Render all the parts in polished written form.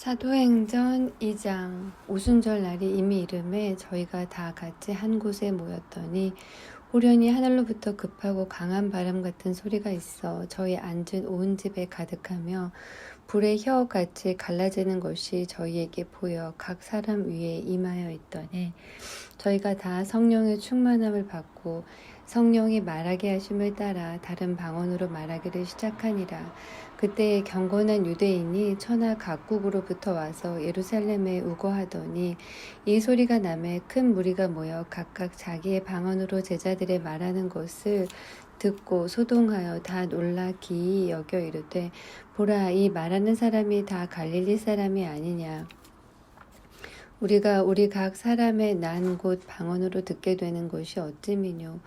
사도행전 2장 오순절 날이 이미 이름에 저희가 다 같이 한 곳에 모였더니 호련히 하늘로부터 급하고 강한 바람 같은 소리가 있어 저희 앉은 온 집에 가득하며 불의 혀같이 갈라지는 것이 저희에게 보여 각 사람 위에 임하여 있더니 저희가 다 성령의 충만함을 받고 성령이 말하게 하심을 따라 다른 방언으로 말하기를 시작하니라. 그때에 경건한 유대인이 천하 각국으로부터 와서 예루살렘에 우거하더니 이 소리가 나매 큰 무리가 모여 각각 자기의 방언으로 제자들의 말하는 것을 듣고 소동하여 다 놀라 기이 여겨 이르되 보라, 이 말하는 사람이 다 갈릴리 사람이 아니냐. 우리가 우리 각 사람의 난 곳 방언으로 듣게 되는 것이 어찌미뇨.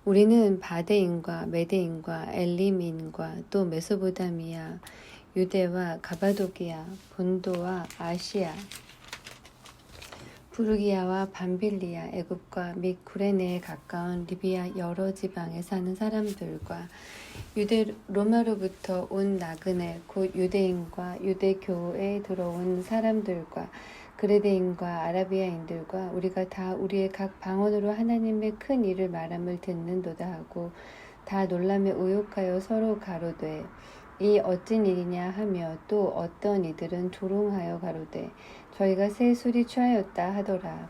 우리는 바데인과 메데인과 엘림인과 또 메소보다미아, 유대와 가바도기아, 본도와 아시아, 부르기아와 밤빌리아, 애굽과 및 구레네에 가까운 리비아 여러 지방에 사는 사람들과 유대 로마로부터 온 나그네 곧 유대인과 유대교에 들어온 사람들과 그레데인과 아라비아인들과 우리가 다 우리의 각 방언으로 하나님의 큰 일을 말함을 듣는도다 하고 다 놀라며 의욕하여 서로 가로되 이 어찐 일이냐 하며 또 어떤 이들은 조롱하여 가로되 저희가 새 술이 취하였다 하더라.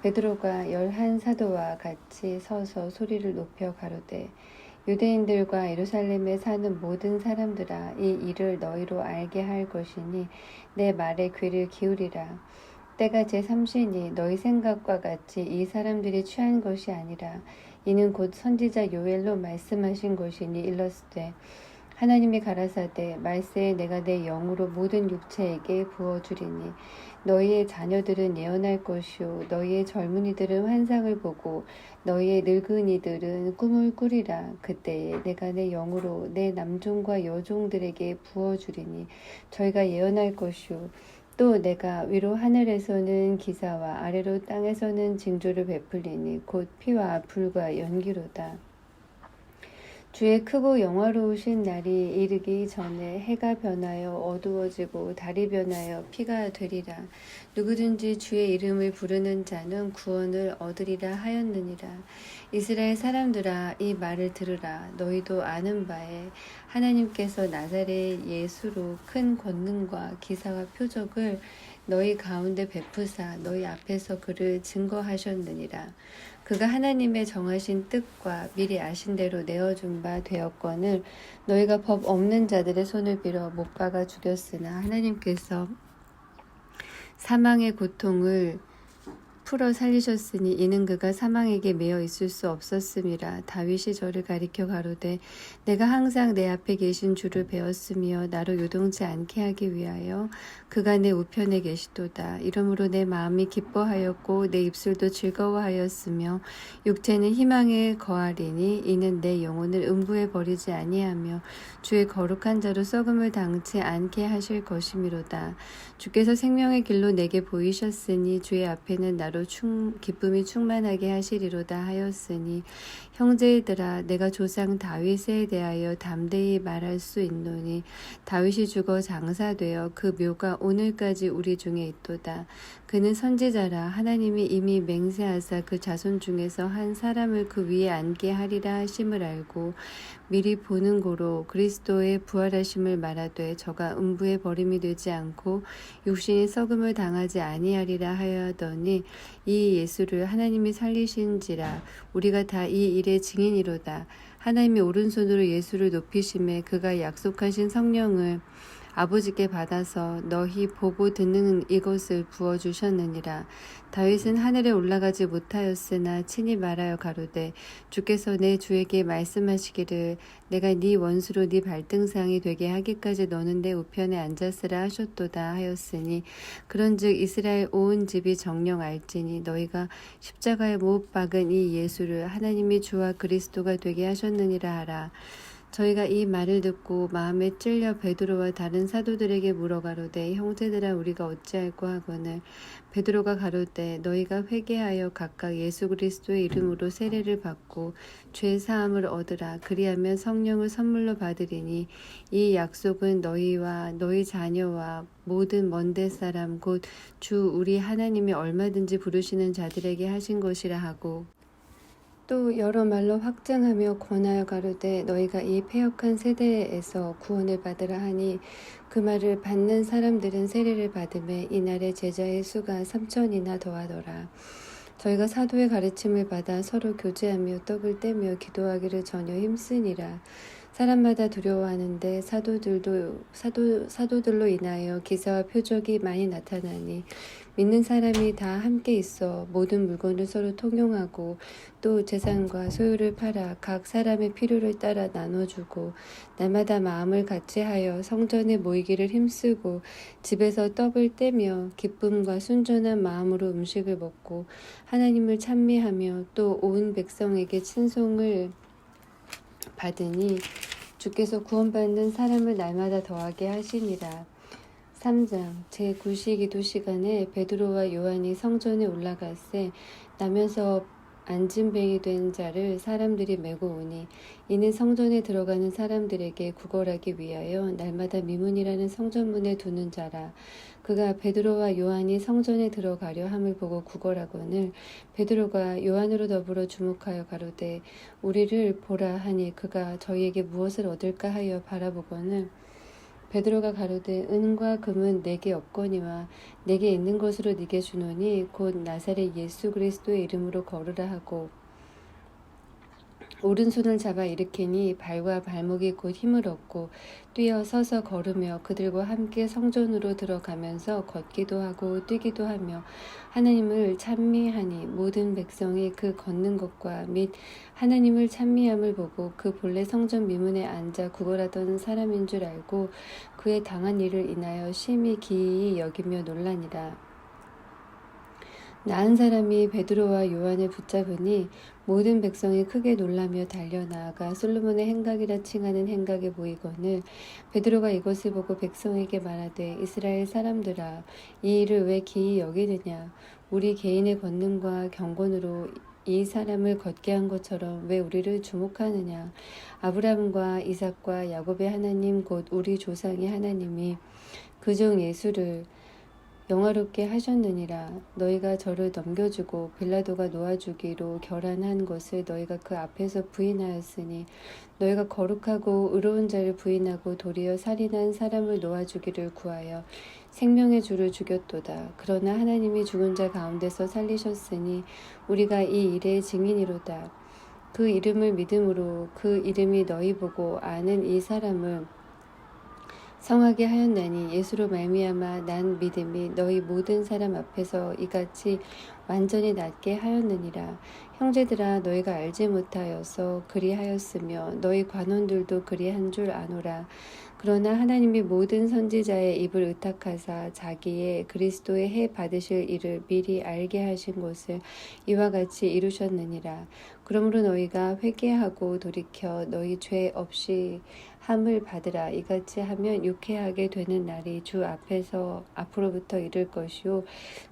베드로가 11 사도와 같이 서서 소리를 높여 가로되 유대인들과 예루살렘에 사는 모든 사람들아, 이 일을 너희로 알게 할 것이니 내 말에 귀를 기울이라. 때가 제3시니 너희 생각과 같이 이 사람들이 취한 것이 아니라 이는 곧 선지자 요엘로 말씀하신 것이니 일렀으되 하나님이 가라사대 말세에 내가 내 영으로 모든 육체에게 부어주리니 너희의 자녀들은 예언할 것이요 너희의 젊은이들은 환상을 보고 너희의 늙은이들은 꿈을 꾸리라. 그때에 내가 내 영으로 내 남종과 여종들에게 부어주리니 저희가 예언할 것이요 또 내가 위로 하늘에서는 기사와 아래로 땅에서는 징조를 베풀리니 곧 피와 불과 연기로다. 주의 크고 영화로우신 날이 이르기 전에 해가 변하여 어두워지고 달이 변하여 피가 되리라. 누구든지 주의 이름을 부르는 자는 구원을 얻으리라 하였느니라. 이스라엘 사람들아, 이 말을 들으라. 너희도 아는 바에 하나님께서 나사렛 예수로 큰 권능과 기사와 표적을 너희 가운데 베푸사 너희 앞에서 그를 증거하셨느니라. 그가 하나님의 정하신 뜻과 미리 아신 대로 내어준 바 되었거늘 너희가 법 없는 자들의 손을 빌어 못 박아 죽였으나 하나님께서 사망의 고통을 풀어 살리셨으니 이는 그가 사망에게 매여 있을 수 없었음이라. 다윗이 저를 가리켜 가로되 내가 항상 내 앞에 계신 주를 배웠으며 나로 요동치 않게 하기 위하여 그가 내 우편에 계시도다. 이러므로 내 마음이 기뻐하였고 내 입술도 즐거워하였으며 육체는 희망에 거하리니 이는 내 영혼을 음부에 버리지 아니하며 주의 거룩한 자로 썩음을 당치 않게 하실 것이미로다. 주께서 생명의 길로 내게 보이셨으니 주의 앞에는 나로 기쁨이 충만하게 하시리로다 하였으니 형제들아, 내가 조상 다윗에 대하여 담대히 말할 수 있노니 다윗이 죽어 장사되어 그 묘가 오늘까지 우리 중에 있도다. 그는 선지자라. 하나님이 이미 맹세하사 그 자손 중에서 한 사람을 그 위에 앉게 하리라 하심을 알고 미리 보는 고로 그리스도의 부활하심을 말하되 저가 음부에 버림이 되지 않고 육신이 썩음을 당하지 아니하리라 하여더니 이 예수를 하나님이 살리신지라. 우리가 다 이 일의 증인이로다. 하나님이 오른손으로 예수를 높이심에 그가 약속하신 성령을 아버지께 받아서 너희 보고 듣는 이것을 부어주셨느니라. 다윗은 하늘에 올라가지 못하였으나 친히 말하여 가로되 주께서 내 주에게 말씀하시기를 내가 네 원수로 네 발등상이 되게 하기까지 너는 내 우편에 앉았으라 하셨도다 하였으니 그런즉 이스라엘 온 집이 정령 알지니 너희가 십자가에 못 박은 이 예수를 하나님이 주와 그리스도가 되게 하셨느니라 하라. 저희가 이 말을 듣고 마음에 찔려 베드로와 다른 사도들에게 물어가로되 형제들아 우리가 어찌할꼬 하거늘 베드로가 가로되 너희가 회개하여 각각 예수 그리스도의 이름으로 세례를 받고 죄 사함을 얻으라 그리하면 성령을 선물로 받으리니 이 약속은 너희와 너희 자녀와 모든 먼데 사람 곧 주 우리 하나님이 얼마든지 부르시는 자들에게 하신 것이라 하고 또 여러 말로 확증하며 권하여 가로되 너희가 이 패역한 세대에서 구원을 받으라 하니 그 말을 받는 사람들은 세례를 받음에 이날에 제자의 수가 3,000이나 더하더라. 저희가 사도의 가르침을 받아 서로 교제하며 떡을 떼며 기도하기를 전혀 힘쓰니라. 사람마다 두려워하는데 사도들로 인하여 기사와 표적이 많이 나타나니 믿는 사람이 다 함께 있어 모든 물건을 서로 통용하고 또 재산과 소유를 팔아 각 사람의 필요를 따라 나눠주고 날마다 마음을 같이하여 성전에 모이기를 힘쓰고 집에서 떡을 떼며 기쁨과 순전한 마음으로 음식을 먹고 하나님을 찬미하며 또 온 백성에게 친송을 받으니 주께서 구원받는 사람을 날마다 더하게 하시니라. 3장 제9시 시간에 베드로와 요한이 성전에 올라갈새 나면서 안진뱅이 된 자를 사람들이 메고 오니 이는 성전에 들어가는 사람들에게 구걸하기 위하여 날마다 미문이라는 성전문에 두는 자라. 그가 베드로와 요한이 성전에 들어가려 함을 보고 구걸하거늘 베드로가 요한으로 더불어 주목하여 가로되 우리를 보라 하니 그가 저희에게 무엇을 얻을까 하여 바라보거늘 베드로가 가로되 은과 금은 내게 없거니와 내게 있는 것으로 네게 주노니 곧 나사렛 예수 그리스도의 이름으로 걸으라 하고 오른손을 잡아 일으키니 발과 발목이 곧 힘을 얻고 뛰어 서서 걸으며 그들과 함께 성전으로 들어가면서 걷기도 하고 뛰기도 하며 하나님을 찬미하니 모든 백성이 그 걷는 것과 및 하나님을 찬미함을 보고 그 본래 성전 미문에 앉아 구걸하던 사람인 줄 알고 그의 당한 일을 인하여 심히 기이히 여기며 놀라니라. 나은 사람이 베드로와 요한을 붙잡으니 모든 백성이 크게 놀라며 달려나아가 솔로몬의 행각이라 칭하는 행각에 모이거늘 베드로가 이것을 보고 백성에게 말하되 이스라엘 사람들아 이 일을 왜 기이 여기느냐 우리 개인의 권능과 경건으로 이 사람을 걷게 한 것처럼 왜 우리를 주목하느냐 아브라함과 이삭과 야곱의 하나님 곧 우리 조상의 하나님이 그중 예수를 영화롭게 하셨느니라. 너희가 저를 넘겨주고 빌라도가 놓아주기로 결한한 것을 너희가 그 앞에서 부인하였으니 너희가 거룩하고 의로운 자를 부인하고 도리어 살인한 사람을 놓아주기를 구하여 생명의 주를 죽였도다. 그러나 하나님이 죽은 자 가운데서 살리셨으니 우리가 이 일의 증인이로다. 그 이름을 믿음으로 그 이름이 너희 보고 아는 이 사람을 성하게 하였나니 예수로 말미암아 난 믿음이 너희 모든 사람 앞에서 이같이 완전히 낫게 하였느니라. 형제들아 너희가 알지 못하여서 그리하였으며 너희 관원들도 그리한 줄 아노라. 그러나 하나님이 모든 선지자의 입을 의탁하사 자기의 그리스도의 해 받으실 일을 미리 알게 하신 것을 이와 같이 이루셨느니라. 그러므로 너희가 회개하고 돌이켜 너희 죄 없이 함을 받으라. 이같이 하면 유쾌하게 되는 날이 주 앞에서 앞으로부터 이를 것이요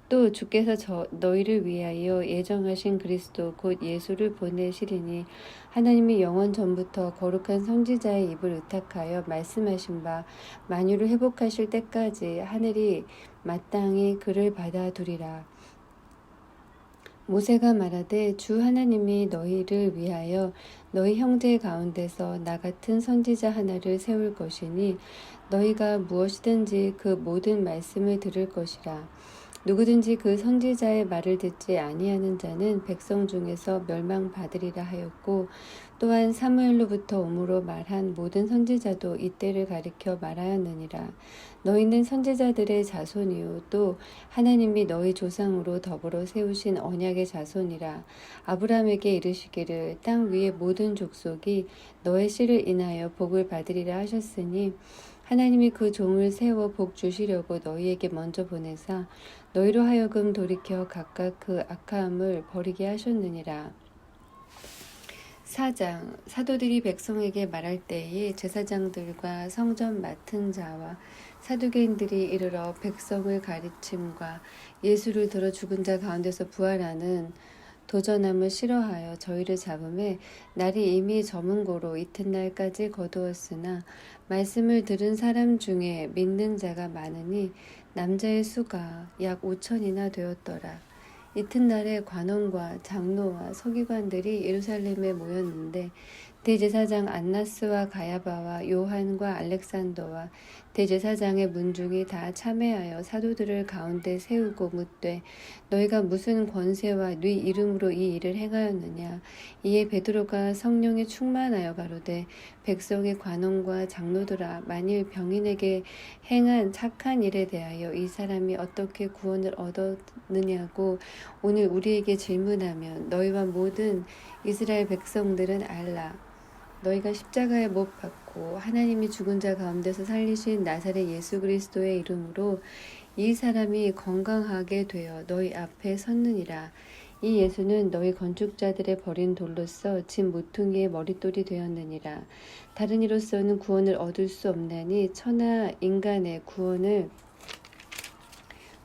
또 주께서 너희를 위하여 예정하신 그리스도 곧 예수를 보내시리니 하나님이 영원 전부터 거룩한 선지자의 입을 의탁하여 말씀하신 바 만유를 회복하실 때까지 하늘이 마땅히 그를 받아두리라. 모세가 말하되 주 하나님이 너희를 위하여 너희 형제 가운데서 나 같은 선지자 하나를 세울 것이니 너희가 무엇이든지 그 모든 말씀을 들을 것이라. 누구든지 그 선지자의 말을 듣지 아니하는 자는 백성 중에서 멸망받으리라 하였고 또한 사무엘로부터 오므로 말한 모든 선지자도 이때를 가리켜 말하였느니라. 너희는 선지자들의 자손이요 또 하나님이 너희 조상으로 더불어 세우신 언약의 자손이라. 아브라함에게 이르시기를 땅 위의 모든 족속이 너의 씨를 인하여 복을 받으리라 하셨으니 하나님이 그 종을 세워 복 주시려고 너희에게 먼저 보내사 너희로 하여금 돌이켜 각각 그 악함을 버리게 하셨느니라. 4장 사도들이 백성에게 말할 때에 제사장들과 성전 맡은 자와 사두개인들이 이르러 백성을 가르침과 예수를 들어 죽은 자 가운데서 부활하는 도전함을 싫어하여 저희를 잡음에 날이 이미 저문 고로 이튿날까지 거두었으나 말씀을 들은 사람 중에 믿는 자가 많으니 남자의 수가 약 5천이나 되었더라. 이튿날에 관원과 장로와 서기관들이 예루살렘에 모였는데 대제사장 안나스와 가야바와 요한과 알렉산더와 대제사장의 문중이 다 참회하여 사도들을 가운데 세우고 묻되 너희가 무슨 권세와 네 이름으로 이 일을 행하였느냐. 이에 베드로가 성령에 충만하여 가로되 백성의 관원과 장로들아, 만일 병인에게 행한 착한 일에 대하여 이 사람이 어떻게 구원을 얻었느냐고 오늘 우리에게 질문하면 너희와 모든 이스라엘 백성들은 알라. 너희가 십자가에 못 박고 하나님이 죽은 자 가운데서 살리신 나사렛 예수 그리스도의 이름으로 이 사람이 건강하게 되어 너희 앞에 섰느니라. 이 예수는 너희 건축자들의 버린 돌로서 집 모퉁이의 머릿돌이 되었느니라. 다른 이로서는 구원을 얻을 수 없나니 천하 인간의 구원을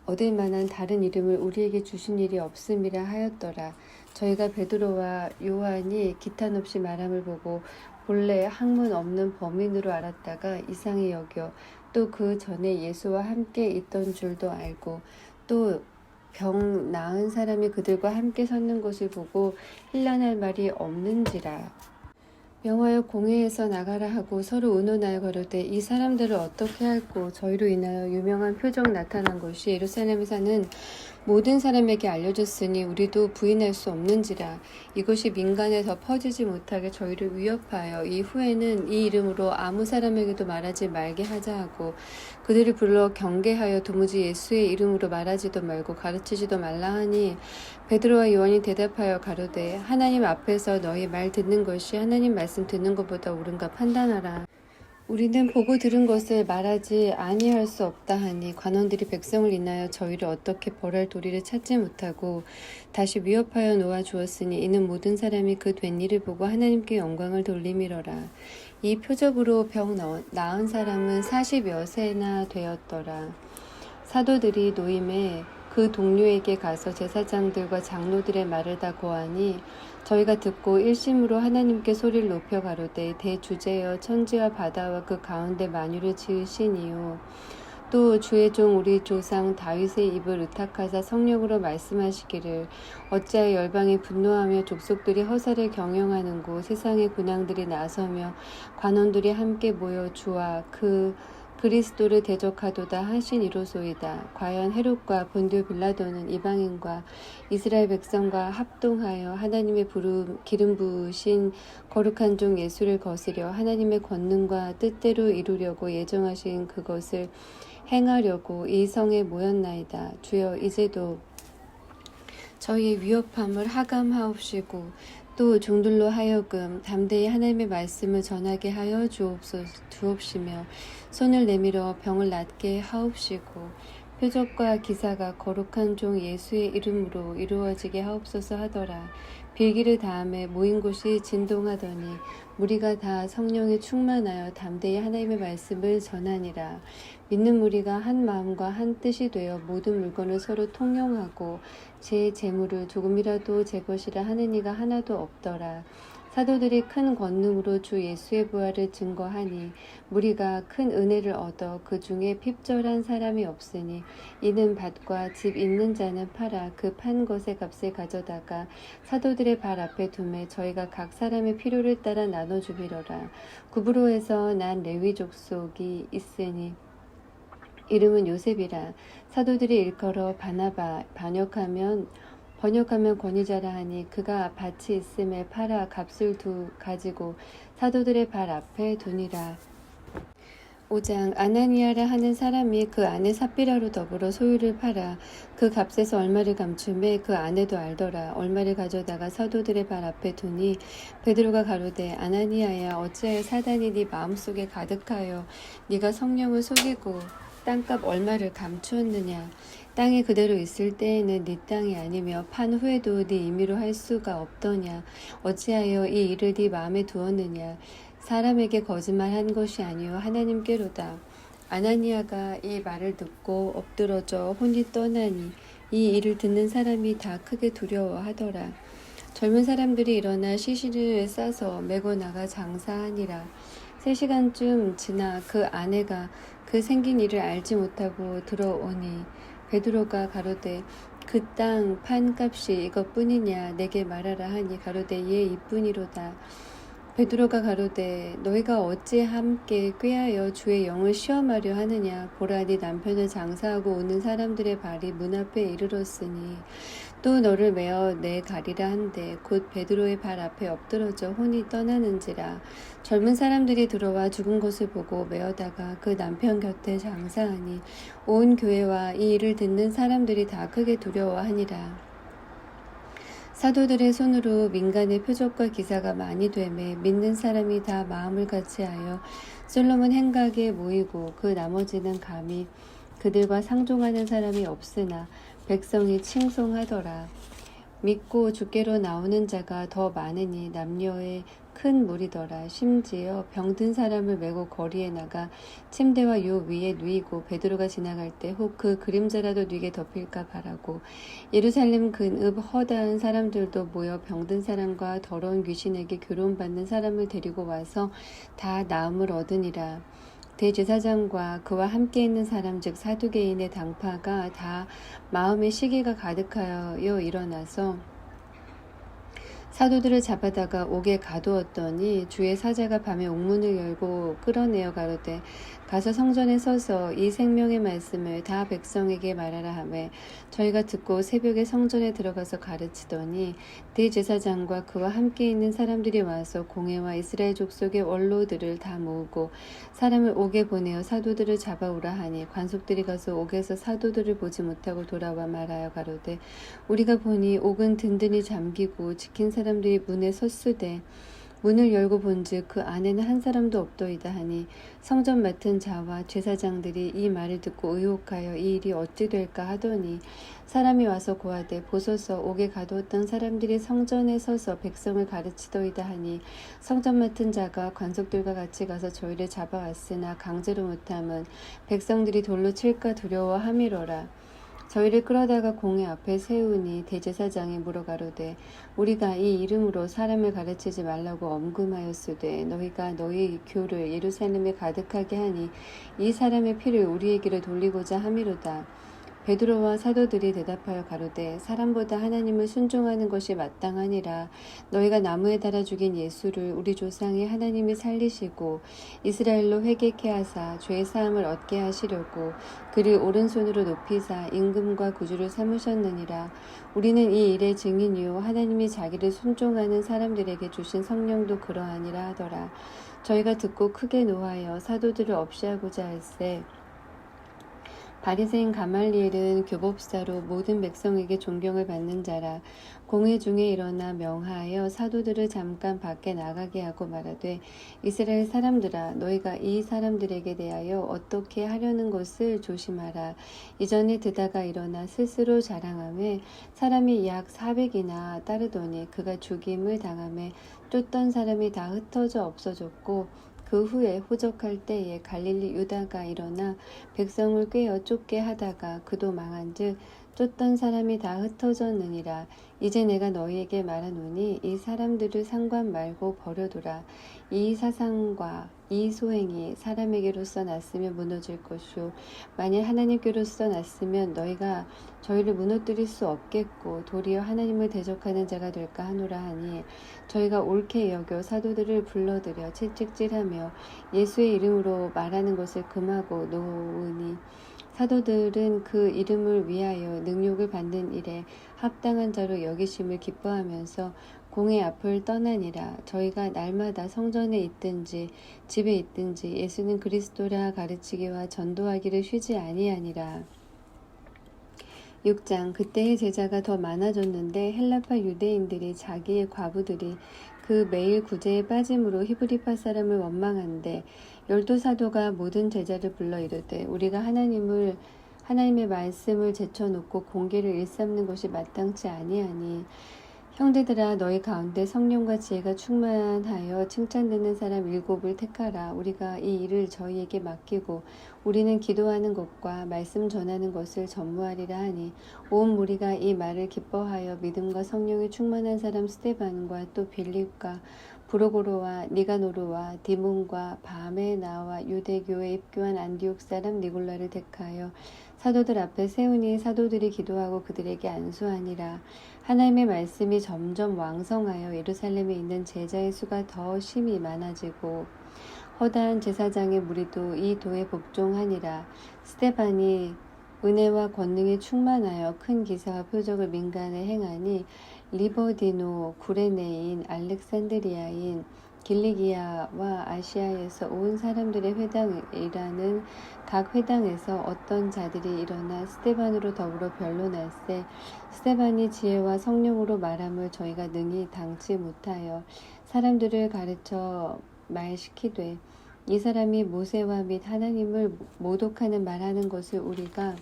얻을 만한 다른 이름을 우리에게 주신 일이 없음이라 하였더라. 저희가 베드로와 요한이 기탄 없이 말함을 보고 본래 학문 없는 범인으로 알았다가 이상히 여겨 또 그 전에 예수와 함께 있던 줄도 알고 또 병 나은 사람이 그들과 함께 섰는 것을 보고 힐난할 말이 없는지라. 명하여 공회에서 나가라 하고 서로 의논하여 가로되 이 사람들을 어떻게 할꼬. 저희로 인하여 유명한 표적 나타난 것이 예루살렘에 사는 모든 사람에게 알려졌으니 우리도 부인할 수 없는지라. 이것이 민간에 더 퍼지지 못하게 저희를 위협하여 이후에는 이 이름으로 아무 사람에게도 말하지 말게 하자 하고 그들을 불러 경계하여 도무지 예수의 이름으로 말하지도 말고 가르치지도 말라 하니 베드로와 요한이 대답하여 가로되 하나님 앞에서 너희 말 듣는 것이 하나님 말씀 듣는 것보다 옳은가 판단하라. 우리는 보고 들은 것을 말하지 아니할 수 없다 하니 관원들이 백성을 인하여 저희를 어떻게 벌할 도리를 찾지 못하고 다시 위협하여 놓아 주었으니 이는 모든 사람이 그 된 일을 보고 하나님께 영광을 돌림이로라. 이 표적으로 병 나은 사람은 40여 세나 되었더라. 사도들이 노임에 그 동료에게 가서 제사장들과 장로들의 말을 다 고하니 저희가 듣고 일심으로 하나님께 소리를 높여 가로되 대주제여 천지와 바다와 그 가운데 만유를 지으시니요 또 주의 종 우리 조상 다윗의 입을 의탁하사 성령으로 말씀하시기를 어찌하여 열방이 분노하며 족속들이 허사를 경영하는 곳 세상의 군왕들이 나서며 관원들이 함께 모여 주와 그 그리스도를 대적하도다 하신 이로소이다. 과연 헤롯과 본디오 빌라도는 이방인과 이스라엘 백성과 합동하여 하나님의 기름 부으신 거룩한 종 예수를 거스려 하나님의 권능과 뜻대로 이루려고 예정하신 그것을 행하려고 이 성에 모였나이다. 주여 이제도 저희의 위협함을 하감하옵시고 또 종들로 하여금 담대히 하나님의 말씀을 전하게 하여 주옵시며 손을 내밀어 병을 낫게 하옵시고 표적과 기사가 거룩한 종 예수의 이름으로 이루어지게 하옵소서 하더라. 빌기를 다음에 모인 곳이 진동하더니 무리가 다 성령에 충만하여 담대히 하나님의 말씀을 전하니라. 믿는 무리가 한 마음과 한 뜻이 되어 모든 물건을 서로 통용하고 제 재물을 조금이라도 제 것이라 하는 이가 하나도 없더라. 사도들이 큰 권능으로 주 예수의 부활을 증거하니 무리가 큰 은혜를 얻어 그 중에 핍절한 사람이 없으니 이는 밭과 집 있는 자는 팔아 그 판 것의 값을 가져다가 사도들의 발 앞에 두매 저희가 각 사람의 필요를 따라 나눠주리로라. 구브로에서 난 레위 족속이 있으니 이름은 요셉이라. 사도들이 일컬어 바나바 번역하면 권위자라 하니 그가 밭이 있음에 팔아 값을 가지고 사도들의 발 앞에 두니라. 5장 아나니아라 하는 사람이 그 아내 삽비라로 더불어 소유를 팔아 그 값에서 얼마를 감추매 그 아내도 알더라. 얼마를 가져다가 사도들의 발 앞에 두니 베드로가 가로되 아나니아야 어찌하여 사단이 네 마음속에 가득하여 네가 성령을 속이고 땅값 얼마를 감추었느냐. 땅이 그대로 있을 때에는 네 땅이 아니며 판 후에도 네 임의로 할 수가 없더냐. 어찌하여 이 일을 네 마음에 두었느냐. 사람에게 거짓말한 것이 아니요 하나님께로다. 아나니아가 이 말을 듣고 엎드러져 혼이 떠나니 이 일을 듣는 사람이 다 크게 두려워하더라. 젊은 사람들이 일어나 시신을 싸서 메고 나가 장사하니라. 3시간쯤 지나 그 아내가 그 생긴 일을 알지 못하고 들어오니 베드로가 가로되 그 땅 판값이 이것뿐이냐 내게 말하라 하니 가로되 예 이뿐이로다. 베드로가 가로되 너희가 어찌 함께 꾀하여 주의 영을 시험하려 하느냐. 보라 네 남편을 장사하고 오는 사람들의 발이 문 앞에 이르렀으니 또 너를 메어 내 가리라 한데 곧 베드로의 발 앞에 엎드러져 혼이 떠나는지라. 젊은 사람들이 들어와 죽은 것을 보고 메어다가 그 남편 곁에 장사하니 온 교회와 이 일을 듣는 사람들이 다 크게 두려워하니라. 사도들의 손으로 민간의 표적과 기사가 많이 되매 믿는 사람이 다 마음을 같이하여 솔로몬 행각에 모이고 그 나머지는 감히 그들과 상종하는 사람이 없으나 백성이 칭송하더라. 믿고 주께로 나오는 자가 더 많으니 남녀의 큰 무리더라. 심지어 병든 사람을 메고 거리에 나가 침대와 요 위에 누이고 베드로가 지나갈 때 혹 그 그림자라도 누이게 덮일까 바라고 예루살렘 근읍 허다한 사람들도 모여 병든 사람과 더러운 귀신에게 교론받는 사람을 데리고 와서 다 나음을 얻으니라. 대제사장과 그와 함께 있는 사람 즉 사두개인의 당파가 다 마음의 시기가 가득하여 일어나서 사도들을 잡아다가 옥에 가두었더니 주의 사자가 밤에 옥문을 열고 끌어내어 가로되 가서 성전에 서서 이 생명의 말씀을 다 백성에게 말하라 하매 저희가 듣고 새벽에 성전에 들어가서 가르치더니 대제사장과 그와 함께 있는 사람들이 와서 공회와 이스라엘 족속의 원로들을 다 모으고 사람을 옥에 보내어 사도들을 잡아오라 하니 관속들이 가서 옥에서 사도들을 보지 못하고 돌아와 말하여 가로되 우리가 보니 옥은 든든히 잠기고 지킨 사람들이 문에 섰으되 문을 열고 본즉 그 안에는 한 사람도 없더이다 하니 성전 맡은 자와 제사장들이 이 말을 듣고 의혹하여 이 일이 어찌 될까 하더니 사람이 와서 고하되 보소서 옥에 가두었던 사람들이 성전에 서서 백성을 가르치더이다 하니 성전 맡은 자가 관속들과 같이 가서 저희를 잡아왔으나 강제로 못함은 백성들이 돌로 칠까 두려워함이로라. 저희를 끌어다가 공회 앞에 세우니 대제사장이 물어가로되 우리가 이 이름으로 사람을 가르치지 말라고 엄금하였으되 너희가 너희 교를 예루살렘에 가득하게 하니 이 사람의 피를 우리에게로 돌리고자 함이로다. 베드로와 사도들이 대답하여 가로되 사람보다 하나님을 순종하는 것이 마땅하니라. 너희가 나무에 달아 죽인 예수를 우리 조상이 하나님이 살리시고 이스라엘로 회개케 하사 죄 사함을 얻게 하시려고 그를 오른손으로 높이사 임금과 구주를 삼으셨느니라. 우리는 이 일의 증인이요 하나님이 자기를 순종하는 사람들에게 주신 성령도 그러하니라 하더라. 저희가 듣고 크게 노하여 사도들을 없이하고자 할세 바리새인 가말리엘은 교법사로 모든 백성에게 존경을 받는 자라. 공회 중에 일어나 명하여 사도들을 잠깐 밖에 나가게 하고 말하되 이스라엘 사람들아 너희가 이 사람들에게 대하여 어떻게 하려는 것을 조심하라. 이전에 드다가 일어나 스스로 자랑하며 사람이 약 400이나 따르더니 그가 죽임을 당하며 쫓던 사람이 다 흩어져 없어졌고 그 후에 호적할 때에 갈릴리 유다가 일어나 백성을 꿰어 쫓게 하다가 그도 망한즉 쫓던 사람이 다 흩어졌느니라. 이제 내가 너희에게 말하노니 이 사람들을 상관 말고 버려두라. 이 사상과 이 소행이 사람에게로서 났으면 무너질 것이요 만일 하나님께로서 났으면 너희가 저희를 무너뜨릴 수 없겠고 도리어 하나님을 대적하는 자가 될까 하노라 하니 저희가 옳게 여겨 사도들을 불러들여 채찍질하며 예수의 이름으로 말하는 것을 금하고 놓으니 사도들은 그 이름을 위하여 능욕을 받는 일에 합당한 자로 여기심을 기뻐하면서 공회 앞을 떠나니라. 저희가 날마다 성전에 있든지 집에 있든지 예수는 그리스도라 가르치기와 전도하기를 쉬지 아니하니라. 6장 그때의 제자가 더 많아졌는데 헬라파 유대인들이 자기의 과부들이 그 매일 구제에 빠짐으로 히브리파 사람을 원망한데 열두 사도가 모든 제자를 불러 이르되 우리가 하나님의 말씀을 제쳐놓고 공계를 일삼는 것이 마땅치 아니하니 형제들아 너희 가운데 성령과 지혜가 충만하여 칭찬되는 사람 7을 택하라. 우리가 이 일을 저희에게 맡기고 우리는 기도하는 것과 말씀 전하는 것을 전무하리라 하니 온 무리가 이 말을 기뻐하여 믿음과 성령이 충만한 사람 스데반과 또 빌립과 브로고로와 니가노르와 디몬과 바메나와 유대교에 입교한 안디옥 사람 니골라를 택하여 사도들 앞에 세우니 사도들이 기도하고 그들에게 안수하니라. 하나님의 말씀이 점점 왕성하여 예루살렘에 있는 제자의 수가 더 심히 많아지고 허다한 제사장의 무리도 이 도에 복종하니라. 스데반이 은혜와 권능에 충만하여 큰 기사와 표적을 민간에 행하니 리버디노, 구레네인, 알렉산드리아인, 길리기아와 아시아에서 온 사람들의 회당이라는 각 회당에서 어떤 자들이 일어나 스데반으로 더불어 변론할세 스데반이 지혜와 성령으로 말함을 저희가 능히 당치 못하여 사람들을 가르쳐 말시키되 이 사람이 모세와 및 하나님을 모독하는 말하는 것을 우리가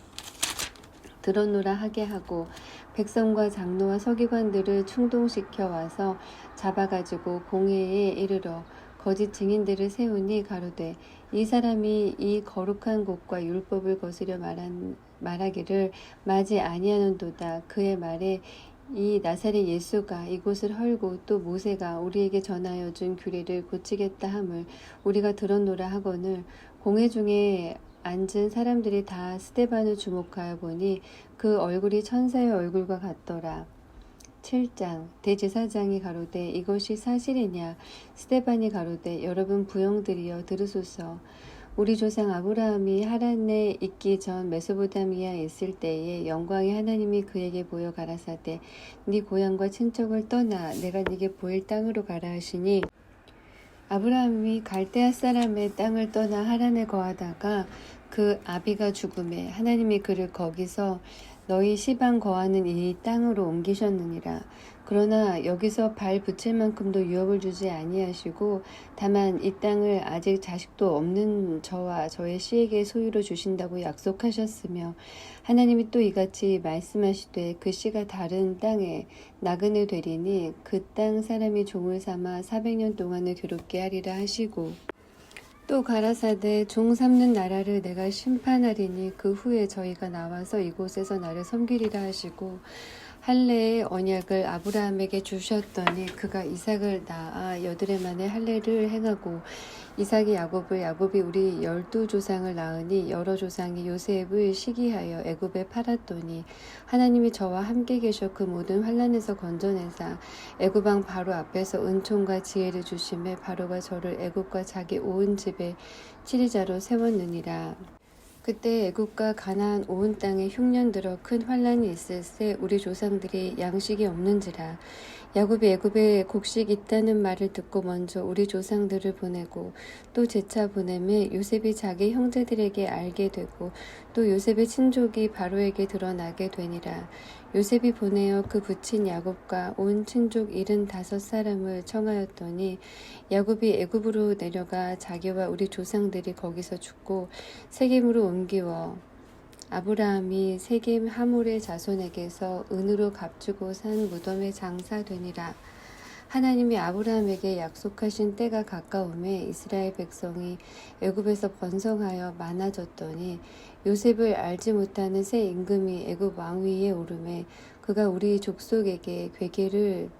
들었노라 하게 하고 백성과 장로와 서기관들을 충동시켜 와서 잡아가지고 공회에 이르러 거짓 증인들을 세우니 가로되 이 사람이 이 거룩한 곳과 율법을 거스려 말하기를 마지 아니하는도다. 그의 말에 이 나사렛 예수가 이곳을 헐고 또 모세가 우리에게 전하여 준 규례를 고치겠다 함을 우리가 들었노라 하거늘 공회 중에 앉은 사람들이 다 스데반을 주목하여 보니 그 얼굴이 천사의 얼굴과 같더라. 7장 대제사장이 가로되 이것이 사실이냐. 스데반이 가로되 여러분 부형들이여 들으소서. 우리 조상 아브라함이 하란에 있기 전 메소포타미아에 있을 때에 영광의 하나님이 그에게 보여 가라사대 네 고향과 친척을 떠나 내가 네게 보일 땅으로 가라 하시니 아브라함이 갈대아 사람의 땅을 떠나 하란에 거하다가 그 아비가 죽음에 하나님이 그를 거기서 너희 시방 거하는 이 땅으로 옮기셨느니라. 그러나 여기서 발 붙일 만큼도 유업을 주지 아니하시고 다만 이 땅을 아직 자식도 없는 저와 저의 씨에게 소유로 주신다고 약속하셨으며 하나님이 또 이같이 말씀하시되 그 씨가 다른 땅에 나그네 되리니 그 땅 사람이 종을 삼아 400년 동안을 괴롭게 하리라 하시고 또 가라사대 종 삼는 나라를 내가 심판하리니 그 후에 저희가 나와서 이곳에서 나를 섬기리라 하시고 할례의 언약을 아브라함에게 주셨더니 그가 이삭을 낳아 여드레 만에 할례를 행하고 이삭이 야곱을 야곱이 우리 12조상을 낳으니 여러 조상이 요셉을 시기하여 애굽에 팔았더니 하나님이 저와 함께 계셔 그 모든 환난에서 건져내사 애굽 왕 바로 앞에서 은총과 지혜를 주심에 바로가 저를 애굽과 자기 온 집에 치리자로 세웠느니라. 그때 애굽과 가나안 온 땅에 흉년 들어 큰 환난이 있을세 우리 조상들이 양식이 없는지라. 야곱이 애굽에 곡식 있다는 말을 듣고 먼저 우리 조상들을 보내고 또 재차 보내매 요셉이 자기 형제들에게 알게 되고 또 요셉의 친족이 바로에게 드러나게 되니라. 요셉이 보내어 그 부친 야곱과 온 친족 75사람을 청하였더니 야곱이 애굽으로 내려가 자기와 우리 조상들이 거기서 죽고 세겜으로 옮기워 아브라함이 세겜 하몰의 자손에게서 은으로 값주고 산 무덤에 장사되니라. 하나님이 아브라함에게 약속하신 때가 가까움에 이스라엘 백성이 애굽에서 번성하여 많아졌더니 요셉을 알지 못하는 새 임금이 애굽 왕위에 오르매 그가 우리 족속에게 괴계를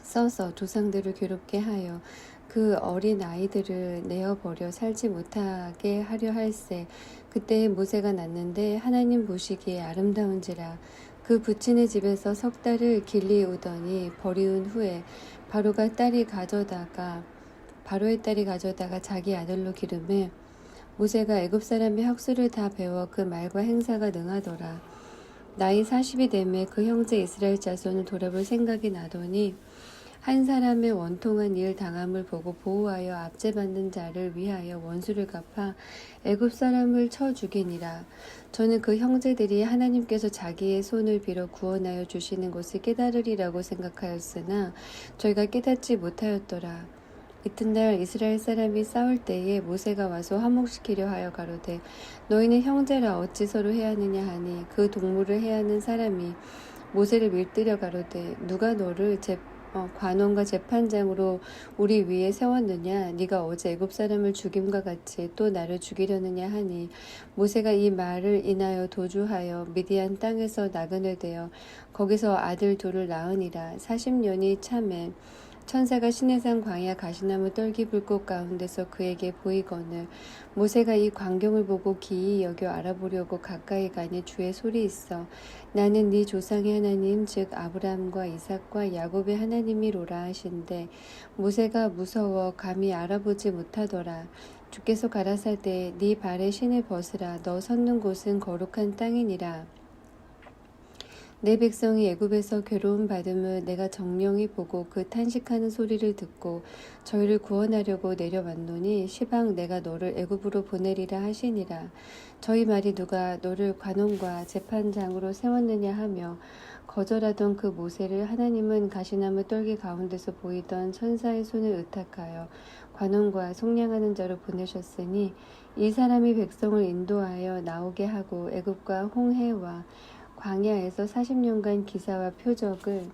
써서 조상들을 괴롭게 하여 그 어린 아이들을 내어버려 살지 못하게 하려 할세. 그때 모세가 났는데 하나님 보시기에 아름다운지라. 그 부친의 집에서 석 달을 길리우더니 버리운 후에 바로의 딸이 가져다가 자기 아들로 기르매 모세가 애굽 사람의 학수를 다 배워 그 말과 행사가 능하더라. 나이 40이 되매 그 형제 이스라엘 자손을 돌아볼 생각이 나더니 한 사람의 원통한 일 당함을 보고 보호하여 압제받는 자를 위하여 원수를 갚아 애굽 사람을 쳐 죽이니라. 저는 그 형제들이 하나님께서 자기의 손을 빌어 구원하여 주시는 것을 깨달으리라고 생각하였으나 저희가 깨닫지 못하였더라. 이튿날 이스라엘 사람이 싸울 때에 모세가 와서 화목시키려 하여 가로되 너희는 형제라 어찌 서로 해하느냐 하니 그 동무를 해하는 사람이 모세를 밀뜨려 가로되 누가 너를 관원과 재판장으로 우리 위에 세웠느냐 네가 어제 애굽 사람을 죽임과 같이 또 나를 죽이려느냐 하니 모세가 이 말을 인하여 도주하여 미디안 땅에서 나그네 되어 거기서 아들 둘을 낳으니라. 40년이 참에 천사가 시내산 광야 가시나무 떨기 불꽃 가운데서 그에게 보이거늘 모세가 이 광경을 보고 기이 여겨 알아보려고 가까이 가니 주의 소리 있어 나는 네 조상의 하나님 즉 아브라함과 이삭과 야곱의 하나님이로라 하신대 모세가 무서워 감히 알아보지 못하더라. 주께서 가라사대 네 발에 신을 벗으라 너 섰는 곳은 거룩한 땅이니라. 내 백성이 애굽에서 괴로움 받음을 내가 정령히 보고 그 탄식하는 소리를 듣고 저희를 구원하려고 내려왔노니 시방 내가 너를 애굽으로 보내리라 하시니라. 저희 말이 누가 너를 관원과 재판장으로 세웠느냐 하며 거절하던 그 모세를 하나님은 가시나무 떨기 가운데서 보이던 천사의 손을 의탁하여 관원과 속량하는 자로 보내셨으니 이 사람이 백성을 인도하여 나오게 하고 애굽과 홍해와 광야에서 40년간 기사와 표적을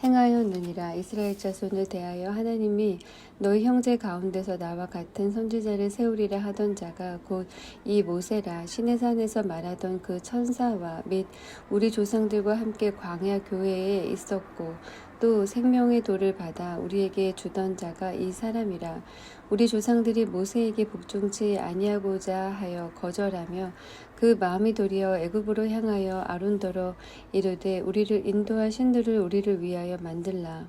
행하였느니라. 이스라엘 자손을 대하여 하나님이 너희 형제 가운데서 나와 같은 선지자를 세우리라 하던 자가 곧 이 모세라. 시내산에서 말하던 그 천사와 및 우리 조상들과 함께 광야 교회에 있었고 또 생명의 돌을 받아 우리에게 주던 자가 이 사람이라. 우리 조상들이 모세에게 복종치 아니하고자 하여 거절하며 그 마음이 도리어 애굽으로 향하여 아론더러 이르되 우리를 인도할 신들을 우리를 위하여 만들라.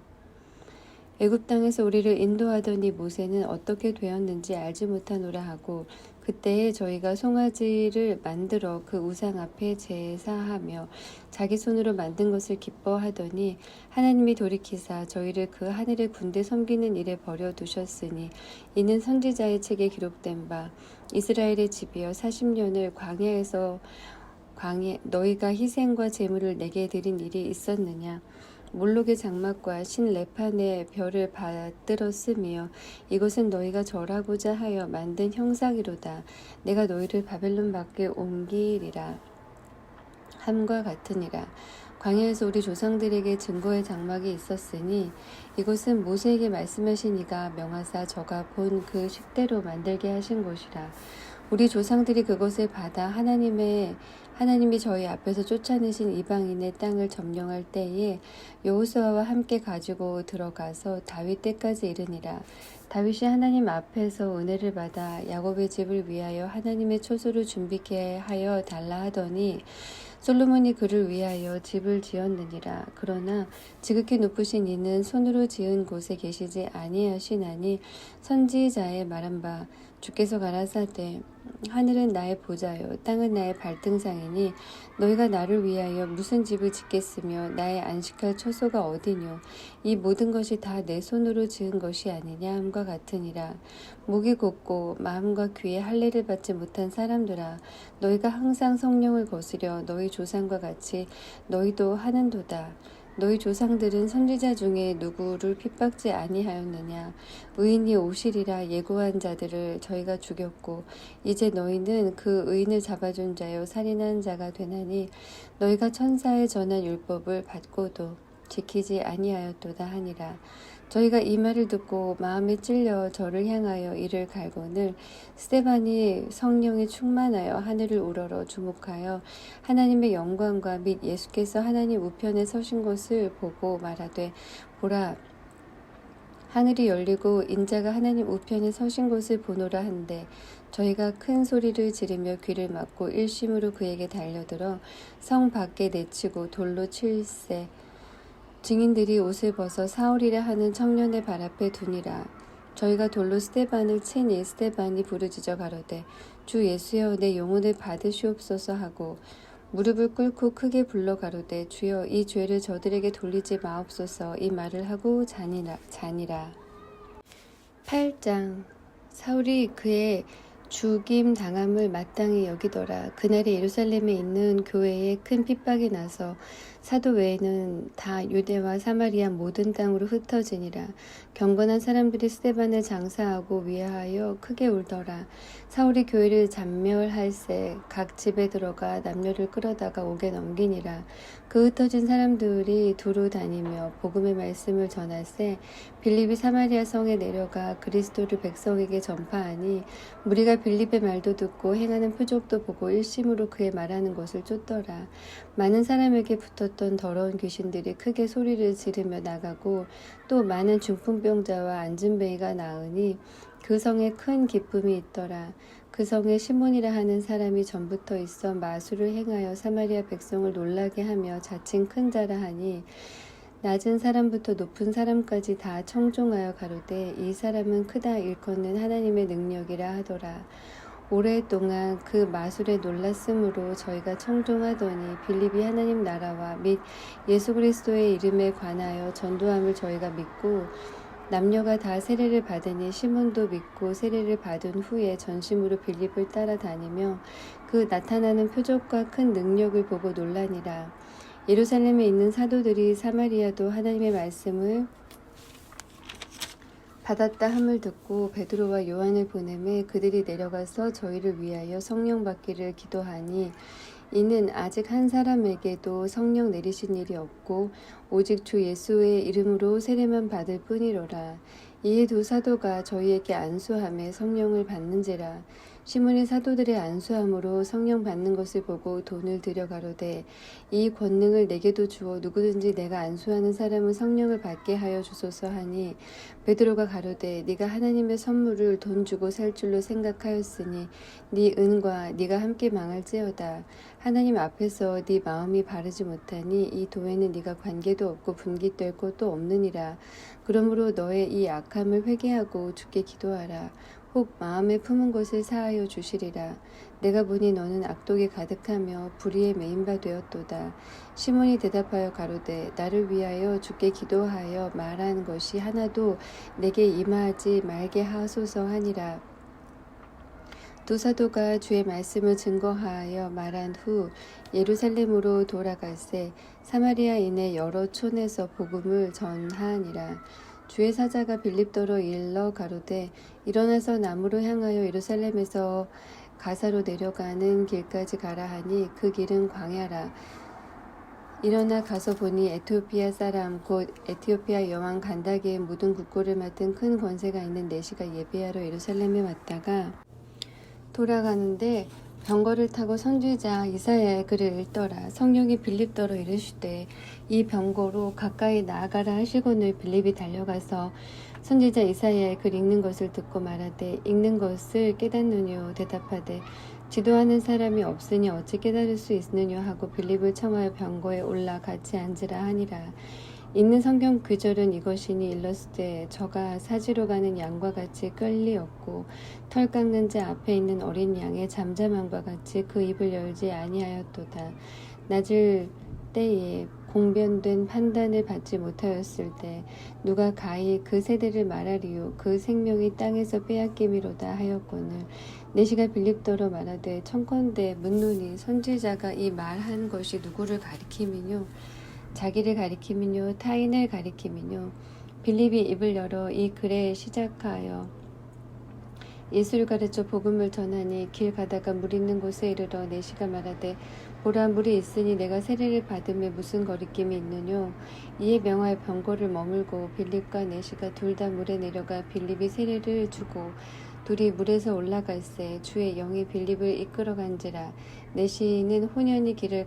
애굽 땅에서 우리를 인도하더니 모세는 어떻게 되었는지 알지 못하노라 하고 그때에 저희가 송아지를 만들어 그 우상 앞에 제사하며 자기 손으로 만든 것을 기뻐하더니 하나님이 돌이키사 저희를 그 하늘의 군대 섬기는 일에 버려두셨으니 이는 선지자의 책에 기록된 바 이스라엘의 집이여 40년을 광야에 너희가 희생과 제물을 내게 드린 일이 있었느냐. 몰록의 장막과 신 레판의 별을 받들었으며 이것은 너희가 절하고자 하여 만든 형상이로다. 내가 너희를 바벨론 밖에 옮기리라 함과 같으니라. 광야에서 우리 조상들에게 증거의 장막이 있었으니 이것은 모세에게 말씀하신 이가 명하사 저가 본 그 식대로 만들게 하신 것이라. 우리 조상들이 그것을 받아 하나님이 저희 앞에서 쫓아내신 이방인의 땅을 점령할 때에 여호수아와 함께 가지고 들어가서 다윗 때까지 이르니라. 다윗이 하나님 앞에서 은혜를 받아 야곱의 집을 위하여 하나님의 초소를 준비케 하여 달라 하더니 솔로몬이 그를 위하여 집을 지었느니라. 그러나 지극히 높으신 이는 손으로 지은 곳에 계시지 아니하시나니 선지자의 말한 바 주께서 가라사대 하늘은 나의 보좌요 땅은 나의 발등상이니 너희가 나를 위하여 무슨 집을 짓겠으며 나의 안식할 처소가 어디뇨. 이 모든 것이 다 내 손으로 지은 것이 아니냐 함과 같으니라. 목이 곧고 마음과 귀에 할례를 받지 못한 사람들아 너희가 항상 성령을 거스려 너희 조상과 같이 너희도 하는도다. 너희 조상들은 선지자 중에 누구를 핍박지 아니하였느냐. 의인이 오시리라 예고한 자들을 저희가 죽였고 이제 너희는 그 의인을 잡아준 자여 살인한 자가 되나니 너희가 천사의 전한 율법을 받고도 지키지 아니하였도다 하니라. 저희가 이 말을 듣고 마음에 찔려 저를 향하여 이를 갈거늘 스데반이 성령에 충만하여 하늘을 우러러 주목하여 하나님의 영광과 및 예수께서 하나님 우편에 서신 것을 보고 말하되 보라 하늘이 열리고 인자가 하나님 우편에 서신 것을 보노라 한데 저희가 큰 소리를 지르며 귀를 막고 일심으로 그에게 달려들어 성 밖에 내치고 돌로 칠세 증인들이 옷을 벗어 사울이라 하는 청년의 발 앞에 두니라. 저희가 돌로 스데반을 치니 스데반이 부르짖어 가로되 주 예수여 내 영혼을 받으시옵소서 하고 무릎을 꿇고 크게 불러 가로되 주여 이 죄를 저들에게 돌리지 마옵소서 이 말을 하고 자니라. 8장 사울이 그의 죽임 당함을 마땅히 여기더라. 그날에 예루살렘에 있는 교회에 큰 핍박이 나서 사도 외에는 다 유대와 사마리아 모든 땅으로 흩어지니라. 경건한 사람들이 스데반을 장사하고 위하여 크게 울더라. 사울이 교회를 잔멸할새 각 집에 들어가 남녀를 끌어다가 옥에 넘기니라. 그 흩어진 사람들이 두루 다니며 복음의 말씀을 전할새 빌립이 사마리아 성에 내려가 그리스도를 백성에게 전파하니 무리가 빌립의 말도 듣고 행하는 표적도 보고 일심으로 그의 말하는 것을 쫓더라. 많은 사람에게 붙었던 더러운 귀신들이 크게 소리를 지르며 나가고 또 많은 중풍병자와 안진뱅이가 나으니 그 성에 큰 기쁨이 있더라. 그 성에 시몬이라 하는 사람이 전부터 있어 마술을 행하여 사마리아 백성을 놀라게 하며 자칭 큰 자라 하니 낮은 사람부터 높은 사람까지 다 청종하여 가로되 이 사람은 크다 일컫는 하나님의 능력이라 하더라. 오랫동안 그 마술에 놀랐으므로 저희가 청종하더니 빌립이 하나님 나라와 및 예수 그리스도의 이름에 관하여 전도함을 저희가 믿고 남녀가 다 세례를 받으니 시몬도 믿고 세례를 받은 후에 전심으로 빌립을 따라다니며 그 나타나는 표적과 큰 능력을 보고 놀라니라. 예루살렘에 있는 사도들이 사마리아도 하나님의 말씀을 받았다 함을 듣고 베드로와 요한을 보내매 그들이 내려가서 저희를 위하여 성령 받기를 기도하니 이는 아직 한 사람에게도 성령 내리신 일이 없고 오직 주 예수의 이름으로 세례만 받을 뿐이로라. 이에 두 사도가 저희에게 안수하며 성령을 받는지라. 시몬이 사도들의 안수함으로 성령 받는 것을 보고 돈을 들여 가로되 이 권능을 내게도 주어 누구든지 내가 안수하는 사람은 성령을 받게 하여 주소서 하니 베드로가 가로되 네가 하나님의 선물을 돈 주고 살 줄로 생각하였으니 네 은과 네가 함께 망할지어다. 하나님 앞에서 네 마음이 바르지 못하니 이 도에는 네가 관계도 없고 분깃될 것도 없느니라. 그러므로 너의 이 악함을 회개하고 주께 기도하라. 혹 마음에 품은 것을 사하여 주시리라. 내가 보니 너는 악독이 가득하며 불의에 매인 바 되었도다. 시몬이 대답하여 가로되 나를 위하여 주께 기도하여 말한 것이 하나도 내게 임하지 말게 하소서 하니라. 두 사도가 주의 말씀을 증거하여 말한 후 예루살렘으로 돌아갈새 사마리아인의 여러 촌에서 복음을 전하니라. 주의 사자가 빌립더러 일러 가로되 일어나서 남으로 향하여 예루살렘에서 가사로 내려가는 길까지 가라 하니 그 길은 광야라. 일어나 가서 보니 에티오피아 사람 곧 에티오피아 여왕 간다게의 모든 국고를 맡은 큰 권세가 있는 내시가 예배하러 예루살렘에 왔다가 돌아가는데 병거를 타고 선지자 이사야의 글을 읽더라. 성령이 빌립더러 이르시되 이 병거로 가까이 나아가라 하시거늘 빌립이 달려가서 선지자 이사야의 글 읽는 것을 듣고 말하되 읽는 것을 깨닫느뇨 대답하되 지도하는 사람이 없으니 어찌 깨달을 수 있느뇨 하고 빌립을 청하여 병거에 올라 같이 앉으라 하니라. 읽는 성경 구절은 이것이니 일렀으되 저가 사지로 가는 양과 같이 끌리었고 털 깎는 자 앞에 있는 어린 양의 잠잠함과 같이 그 입을 열지 아니하였도다. 낮을 때에 공변된 판단을 받지 못하였을 때 누가 가히 그 세대를 말하리요 그 생명이 땅에서 빼앗김이로다 하였거늘 내시가 빌립더러 말하되 청컨대 묻노니 선지자가 이 말한 것이 누구를 가리킴이뇨 자기를 가리킴이뇨 타인을 가리킴이뇨. 빌립이 입을 열어 이 글에 시작하여 예수를 가르쳐 복음을 전하니 길 가다가 물 있는 곳에 이르러 내시가 말하되 보라 물이 있으니 내가 세례를 받음에 무슨 거리낌이 있느뇨. 이에 명하여 병거를 머물고 빌립과 내시가 둘 다 물에 내려가 빌립이 세례를 주고 둘이 물에서 올라갈새 주의 영이 빌립을 이끌어간지라. 내시는 혼연히 길을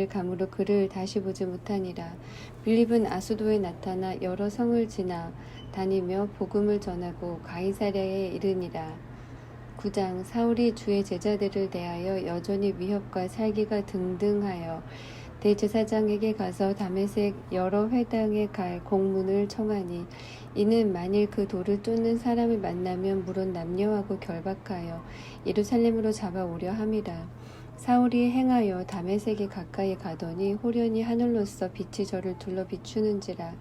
가므로 그를 다시 보지 못하니라. 빌립은 아수도에 나타나 여러 성을 지나 다니며 복음을 전하고 가이사랴에 이르니라. 9장 사울이 주의 제자들을 대하여 여전히 위협과 살기가 등등하여 대제사장에게 가서 다메섹 여러 회당에 갈 공문을 청하니 이는 만일 그 돌을 쫓는 사람을 만나면 물론 남녀하고 결박하여 예루살렘으로 잡아오려 함이라. 사울이 행하여 다메섹에 가까이 가더니 호련히 하늘로서 빛이 저를 둘러 비추는지라.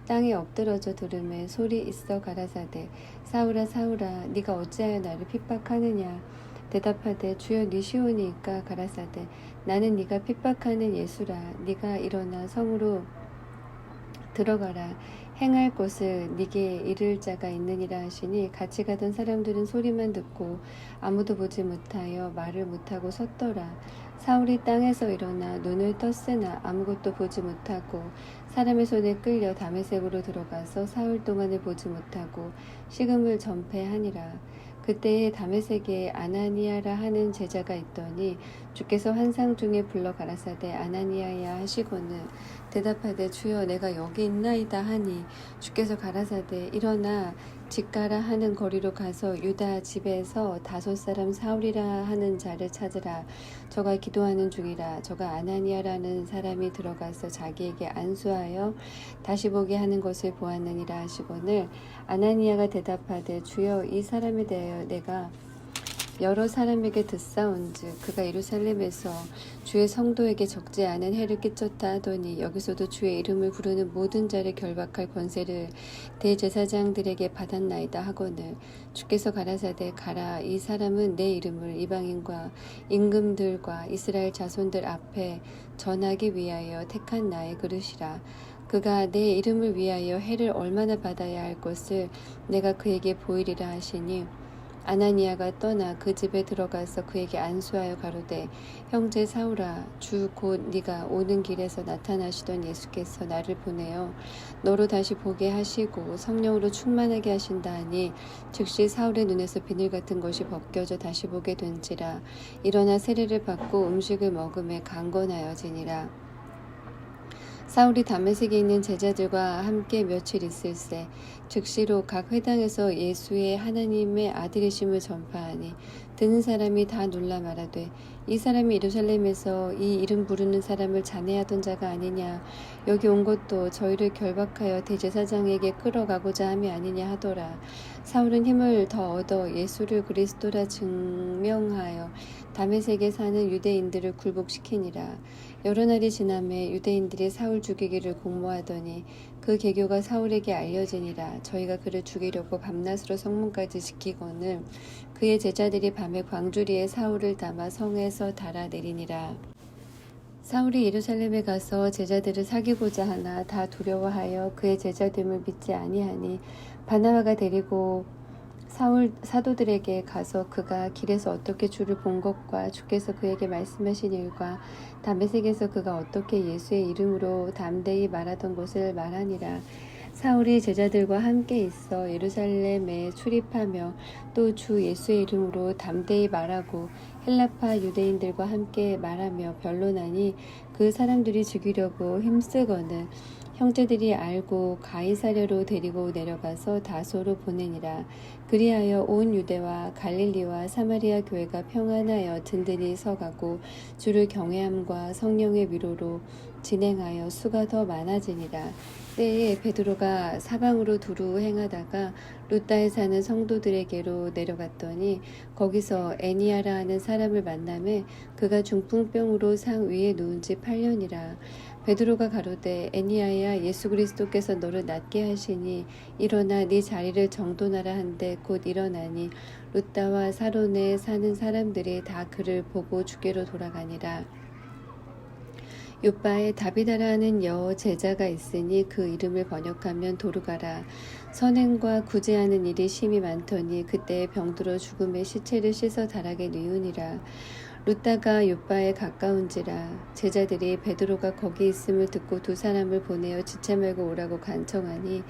땅에 엎드러져 들음에 소리 있어 가라사대 사울아 사울아 네가 어찌하여 나를 핍박하느냐. 대답하되 주여 니시오니이까 가라사대 나는 네가 핍박하는 예수라. 네가 일어나 성으로 들어가라. 행할 것을 네게 이를 자가 있느니라 하시니 같이 가던 사람들은 소리만 듣고 아무도 보지 못하여 말을 못하고 섰더라. 사울이 땅에서 일어나 눈을 떴으나 아무것도 보지 못하고 사람의 손에 끌려 다메섹으로 들어가서 사흘 동안을 보지 못하고 식음을 전폐하니라. 그때에 다메섹에 아나니아라 하는 제자가 있더니 주께서 환상 중에 불러 가라사대 아나니아야 하시고는 대답하되 주여 내가 여기 있나이다 하니 주께서 가라사대 일어나 직가라 하는 거리로 가서 유다 집에서 5 사울이라 하는 자를 찾으라. 저가 기도하는 중이라. 저가 아나니아라는 사람이 들어가서 자기에게 안수하여 다시 보게 하는 것을 보았느니라 하시거늘 아나니아가 대답하되 주여 이 사람에 대하여 내가 여러 사람에게 듣사온즉 그가 예루살렘에서 주의 성도에게 적지 않은 해를 끼쳤다 하더니 여기서도 주의 이름을 부르는 모든 자를 결박할 권세를 대제사장들에게 받았나이다 하거늘 주께서 가라사대 가라. 이 사람은 내 이름을 이방인과 임금들과 이스라엘 자손들 앞에 전하기 위하여 택한 나의 그릇이라. 그가 내 이름을 위하여 해를 얼마나 받아야 할 것을 내가 그에게 보이리라 하시니 아나니아가 떠나 그 집에 들어가서 그에게 안수하여 가로되 형제 사울아 주 곧 네가 오는 길에서 나타나시던 예수께서 나를 보내어 너로 다시 보게 하시고 성령으로 충만하게 하신다 하니 즉시 사울의 눈에서 비늘 같은 것이 벗겨져 다시 보게 된지라. 일어나 세례를 받고 음식을 먹음에 강건하여지니라. 사울이 다메섹에 있는 제자들과 함께 며칠 있을새 즉시로 각 회당에서 예수의 하나님의 아들이심을 전파하니 듣는 사람이 다 놀라 말하되 이 사람이 예루살렘에서 이 이름 부르는 사람을 잔해하던 자가 아니냐. 여기 온 것도 저희를 결박하여 대제사장에게 끌어가고자 함이 아니냐 하더라. 사울은 힘을 더 얻어 예수를 그리스도라 증명하여 다메섹에 사는 유대인들을 굴복시키니라. 여러 날이 지남에 유대인들이 사울 죽이기를 공모하더니 그 계교가 사울에게 알려지니라. 저희가 그를 죽이려고 밤낮으로 성문까지 지키거늘 그의 제자들이 밤에 광주리에 사울을 담아 성에서 달아내리니라. 사울이 예루살렘에 가서 제자들을 사귀고자 하나 다 두려워하여 그의 제자됨을 믿지 아니하니 바나바가 데리고 사울 사도들에게 가서 그가 길에서 어떻게 주를 본 것과 주께서 그에게 말씀하신 일과 다메섹에서 그가 어떻게 예수의 이름으로 담대히 말하던 것을 말하니라. 사울이 제자들과 함께 있어 예루살렘에 출입하며 또 주 예수의 이름으로 담대히 말하고 헬라파 유대인들과 함께 말하며 변론하니 그 사람들이 죽이려고 힘쓰거늘 형제들이 알고 가이사랴로 데리고 내려가서 다소로 보내니라. 그리하여 온 유대와 갈릴리와 사마리아 교회가 평안하여 든든히 서가고 주를 경외함과 성령의 위로로 진행하여 수가 더 많아지니라. 때에 베드로가 사방으로 두루 행하다가 루다에 사는 성도들에게로 내려갔더니 거기서 애니아라 하는 사람을 만나매 그가 중풍병으로 상 위에 누운 지 8년이라. 베드로가 가로되 애니아야 예수 그리스도께서 너를 낫게 하시니 일어나 네 자리를 정돈하라 한데 곧 일어나니 루다와 사론에 사는 사람들이 다 그를 보고 주께로 돌아가니라. 요바에 다비다라 하는 여 제자가 있으니 그 이름을 번역하면 도르가라. 선행과 구제하는 일이 심히 많더니 그때 병들어 죽음의 시체를 씻어 다락에 뉘우니라. 루다가 요바에 가까운지라. 제자들이 베드로가 거기 있음을 듣고 2 사람을 보내어 지체 말고 오라고 간청하니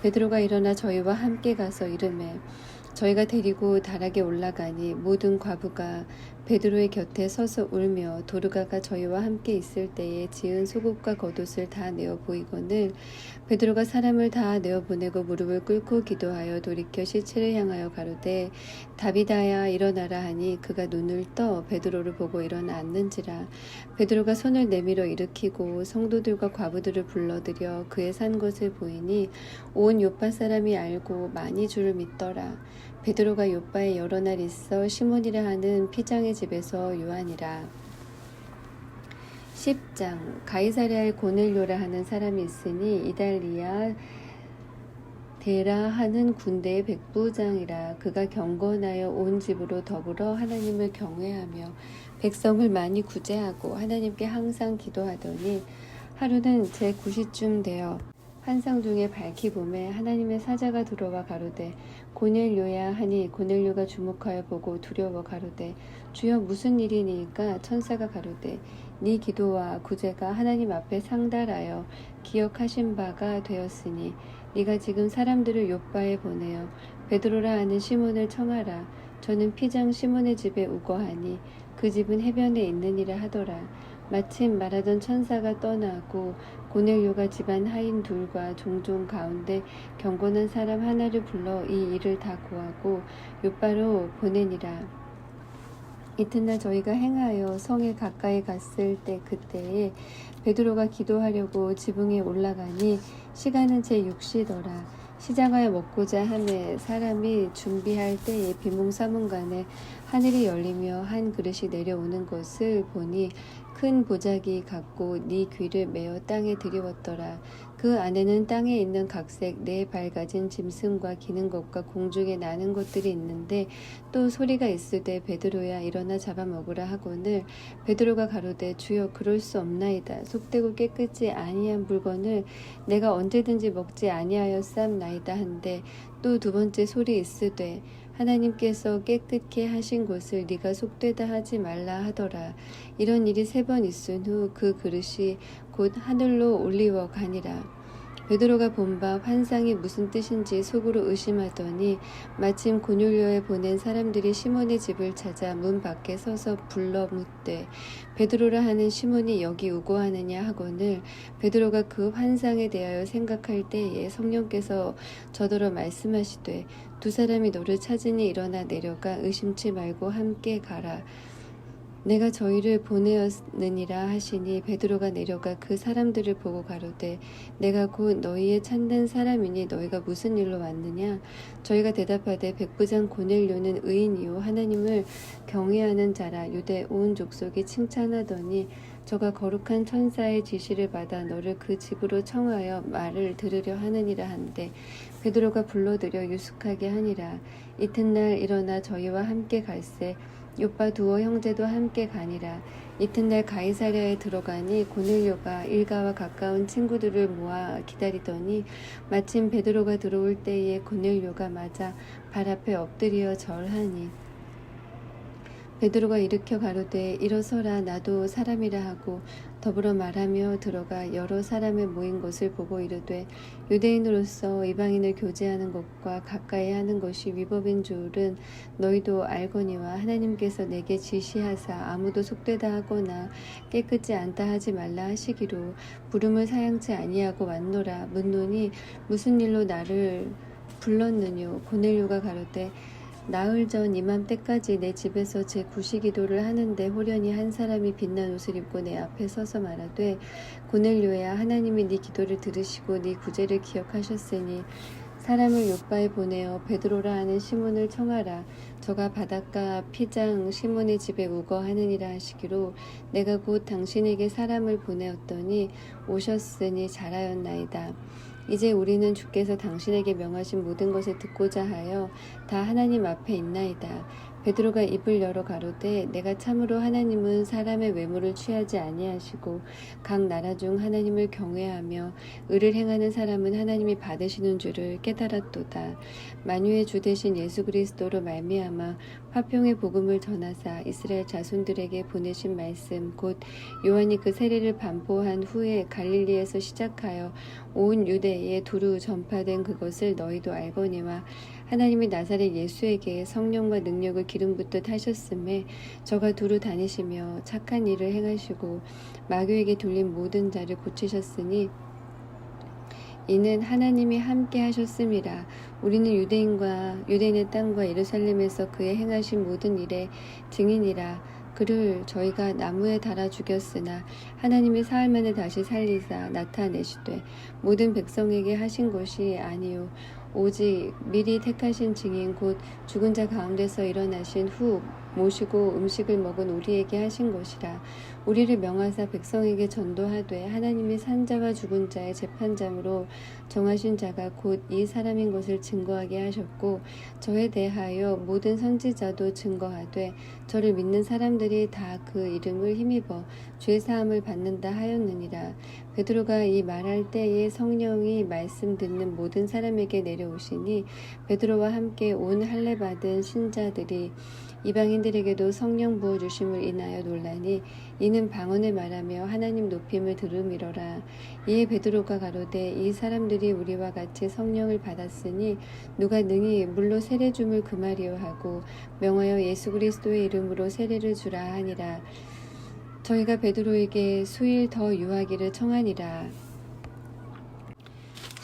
베드로가 일어나 저희와 함께 가서 이르매 저희가 데리고 다락에 올라가니 모든 과부가 베드로의 곁에 서서 울며 도르가가 저희와 함께 있을 때에 지은 속옷과 겉옷을 다 내어 보이거늘 베드로가 사람을 다 내어 보내고 무릎을 꿇고 기도하여 돌이켜 시체를 향하여 가로되 다비다야 일어나라 하니 그가 눈을 떠 베드로를 보고 일어나 앉는지라. 베드로가 손을 내밀어 일으키고 성도들과 과부들을 불러들여 그의 산 것을 보이니 온 요파 사람이 알고 많이 주를 믿더라. 베드로가 요파에 여러 날 있어 시몬이라 하는 피장의 집에서 요한이라. 10장 가이사랴에 고넬료라 하는 사람이 있으니 이달리아 데라 하는 군대의 백부장이라. 그가 경건하여 온 집으로 더불어 하나님을 경외하며 백성을 많이 구제하고 하나님께 항상 기도하더니 하루는 제9시쯤 되어 환상 중에 밝히 보매 하나님의 사자가 들어와 가로되 고넬료야 하니 고넬료가 주목하여 보고 두려워 가로되 주여 무슨 일이니까. 천사가 가로되 네 기도와 구제가 하나님 앞에 상달하여 기억하신 바가 되었으니 네가 지금 사람들을 욥바에 보내어 베드로라 하는 시몬을 청하라. 저는 피장 시몬의 집에 우거하니 그 집은 해변에 있느니라 하더라. 마침 말하던 천사가 떠나고 고넬료가 집안 하인 둘과 종종 가운데 경건한 사람 하나를 불러 이 일을 다 고하고 욥바로 보내니라. 이튿날 저희가 행하여 성에 가까이 갔을 때 그때에 베드로가 기도하려고 지붕에 올라가니 시간은 제6시더라. 시장하여 먹고자 하매 사람이 준비할 때에 비몽사몽간에 하늘이 열리며 한 그릇이 내려오는 것을 보니 큰 보자기 같고 네 귀를 메어 땅에 들이웠더라. 그 안에는 땅에 있는 각색 네 발 가진 짐승과 기는 것과 공중에 나는 것들이 있는데 또 소리가 있으되 베드로야 일어나 잡아먹으라 하거늘 베드로가 가로되 주여 그럴 수 없나이다. 속되고 깨끗이 아니한 물건을 내가 언제든지 먹지 아니하였삼나이다 한데 또 두 번째 소리 있으되 하나님께서 깨끗게 하신 것을 네가 속되다 하지 말라 하더라. 이런 일이 3번 있은 후 그 그릇이 곧 하늘로 올리워 가니라. 베드로가 본 바 환상이 무슨 뜻인지 속으로 의심하더니 마침 고넬료에 보낸 사람들이 시몬의 집을 찾아 문 밖에 서서 불러 묻되 베드로라 하는 시몬이 여기 우거하느냐 하거늘 베드로가 그 환상에 대하여 생각할 때에 성령께서 저더러 말씀하시되 두 사람이 너를 찾으니 일어나 내려가 의심치 말고 함께 가라. 내가 저희를 보내었느니라 하시니 베드로가 내려가 그 사람들을 보고 가로되 내가 곧 너희의 참된 사람이니 너희가 무슨 일로 왔느냐. 저희가 대답하되 백부장 고넬료는 의인이요 하나님을 경외하는 자라. 유대 온 족속이 칭찬하더니 저가 거룩한 천사의 지시를 받아 너를 그 집으로 청하여 말을 들으려 하느니라 한데 베드로가 불러들여 유숙하게 하니라. 이튿날 일어나 저희와 함께 갈새 욥바 두어 형제도 함께 가니라. 이튿날 가이사랴에 들어가니 고넬료가 일가와 가까운 친구들을 모아 기다리더니 마침 베드로가 들어올 때에 고넬료가 맞아 발 앞에 엎드려 절하니 베드로가 일으켜 가로되 일어서라 나도 사람이라 하고 더불어 말하며 들어가 여러 사람을 모인 것을 보고 이르되 유대인으로서 이방인을 교제하는 것과 가까이 하는 것이 위법인 줄은 너희도 알거니와 하나님께서 내게 지시하사 아무도 속되다 하거나 깨끗지 않다 하지 말라 하시기로 부름을 사양치 아니하고 왔노라. 묻노니 무슨 일로 나를 불렀느뇨. 고넬료가 가로되 나흘 전 이맘때까지 내 집에서 제 구시기도를 하는데 호련히 한 사람이 빛난 옷을 입고 내 앞에 서서 말하되 고넬료야 하나님이 네 기도를 들으시고 네 구제를 기억하셨으니 사람을 욥바에 보내어 베드로라 하는 시몬을 청하라. 저가 바닷가 피장 시몬의 집에 우거하느니라 하시기로 내가 곧 당신에게 사람을 보내었더니 오셨으니 잘하였나이다. 이제 우리는 주께서 당신에게 명하신 모든 것을 듣고자 하여 다 하나님 앞에 있나이다. 베드로가 입을 열어 가로되 내가 참으로 하나님은 사람의 외모를 취하지 아니하시고 각 나라 중 하나님을 경외하며 의를 행하는 사람은 하나님이 받으시는 줄을 깨달았도다. 만유의 주 되신 예수 그리스도로 말미암아 화평의 복음을 전하사 이스라엘 자손들에게 보내신 말씀 곧 요한이 그 세례를 반포한 후에 갈릴리에서 시작하여 온 유대에 두루 전파된 그것을 너희도 알거니와 하나님이 나사렛 예수에게 성령과 능력을 기름 붓듯 하셨음에 저가 두루 다니시며 착한 일을 행하시고 마귀에게 돌린 모든 자를 고치셨으니 이는 하나님이 함께 하셨음이라. 우리는 유대인의 땅과 예루살렘에서 그의 행하신 모든 일의 증인이라. 그를 저희가 나무에 달아 죽였으나 하나님이 사흘 만에 다시 살리사 나타내시되 모든 백성에게 하신 것이 아니요 오직 미리 택하신 증인 곧 죽은 자 가운데서 일어나신 후 모시고 음식을 먹은 우리에게 하신 것이라. 우리를 명하사 백성에게 전도하되 하나님이 산 자와 죽은 자의 재판장으로 정하신 자가 곧 이 사람인 것을 증거하게 하셨고, 저에 대하여 모든 선지자도 증거하되 저를 믿는 사람들이 다 그 이름을 힘입어 죄 사함을 받는다 하였느니라. 베드로가 이 말할 때에 성령이 말씀 듣는 모든 사람에게 내려오시니 베드로와 함께 온 할례 받은 신자들이 이방인들에게도 성령 부어 주심을 인하여 놀라니 이는 방언을 말하며 하나님 높임을 들음이로라. 이에 베드로가 가로되 이 사람들이 우리와 같이 성령을 받았으니 누가 능히 물로 세례 줌을 금하리요 하고 명하여 예수 그리스도의 이름으로 세례를 주라 하니라. 저희가 베드로에게 수일 더 유하기를 청하니라.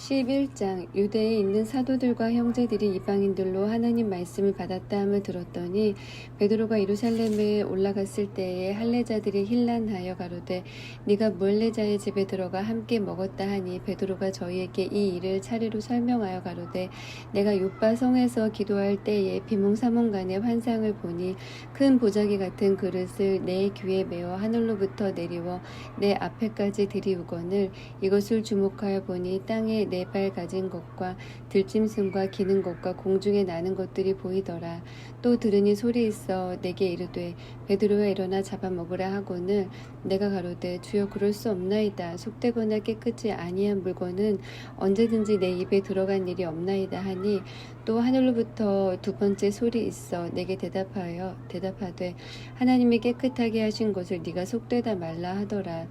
11장. 유대에 있는 사도들과 형제들이 이방인들로 하나님 말씀을 받았다 함을 들었더니 베드로가 예루살렘에 올라갔을 때에 할례자들이 힐난하여 가로되 네가 몰레자의 집에 들어가 함께 먹었다 하니 베드로가 저희에게 이 일을 차례로 설명하여 가로되 내가 요빠 성에서 기도할 때에 비몽사몽간의 환상을 보니 큰 보자기 같은 그릇을 내 귀에 메어 하늘로부터 내리워 내 앞에까지 들이우거늘 이것을 주목하여 보니 땅에 네 발 가진 것과 들짐승과 기는 것과 공중에 나는 것들이 보이더라. 또 들으니 소리 있어 내게 이르되 베드로야 일어나 잡아먹으라 하고는 내가 가로되 주여 그럴 수 없나이다. 속되거나 깨끗이 아니한 물건은 언제든지 내 입에 들어간 일이 없나이다 하니 또 하늘로부터 두 번째 소리 있어 내게 대답하되 하나님이 깨끗하게 하신 것을 네가 속되다 말라 하더라.